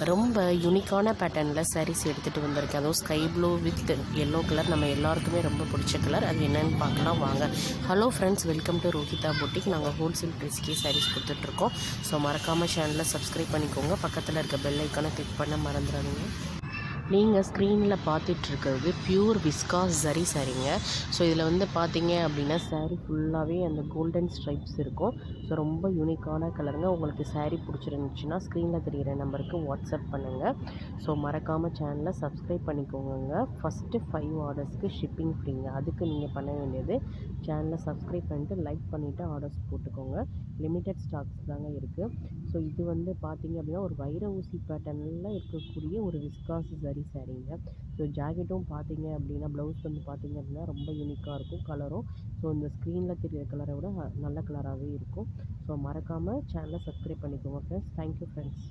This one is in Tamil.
ரொம்ப யூனிக்கான பேட்டர்னில் சாரீஸ் எடுத்துகிட்டு வந்திருக்கேன். அதுவும் sky blue with yellow colour. நம்ம எல்லாருக்குமே ரொம்ப பிடிச்ச கலர். அது என்னென்னு பார்க்கலாம் வாங்க. Hello friends, welcome to Rohitha boutique. நாங்கள் ஹோல்சேல் ப்ரைஸ்க்கே சாரீஸ் கொடுத்துட்ருக்கோம். ஸோ மறக்காமல் சேனலை சப்ஸ்கிரைப் பண்ணிக்கோங்க. பக்கத்தில் இருக்க பெல் ஐக்கானை கிளிக் பண்ண மறந்துடாதீங்க. நீங்கள் ஸ்க்ரீனில் பார்த்துட்ருக்கிறது பியூர் விஸ்காஸ் ஜரி சாரீங்க. ஸோ இதில் வந்து பார்த்தீங்க அப்படின்னா சாரீ ஃபுல்லாகவே அந்த கோல்டன் ஸ்ட்ரைப்ஸ் இருக்கும். ஸோ ரொம்ப யூனிக்கான கலருங்க. உங்களுக்கு சாரீ பிடிச்சிருந்துச்சுன்னா ஸ்க்ரீனில் தெரிகிற நம்பருக்கு வாட்ஸ்அப் பண்ணுங்கள். ஸோ மறக்காமல் சேனலை சப்ஸ்கிரைப் பண்ணிக்கோங்க. ஃபஸ்ட்டு 5 ஆர்டர்ஸ்க்கு ஷிப்பிங் ஃப்ரீங்க. அதுக்கு நீங்கள் பண்ண வேண்டியது சேனலை சப்ஸ்கிரைப் பண்ணிட்டு லைக் பண்ணிவிட்டு ஆர்டர்ஸ் போட்டுக்கோங்க. லிமிட்டட் ஸ்டாக்ஸ் தாங்க இருக்குது. ஸோ இது வந்து பார்த்தீங்க அப்படின்னா ஒரு வைர ஊசி பேட்டர்னில் இருக்கக்கூடிய ஒரு விஸ்காஸ் ஜரி சாரீங்க. ஸோ ஜாக்கெட்டும் பார்த்தீங்க அப்படின்னா ப்ளவுஸ் வந்து பார்த்தீங்க அப்படின்னா ரொம்ப யூனிக்காக இருக்கும் கலரும். ஸோ இந்த ஸ்க்ரீனில் தெரியிற கலரை விட நல்ல கலராகவே இருக்கும். ஸோ மறக்காமல் சேனலை சப்ஸ்கிரைப் பண்ணிக்கோங்க ஃப்ரெண்ட்ஸ். Thank you friends.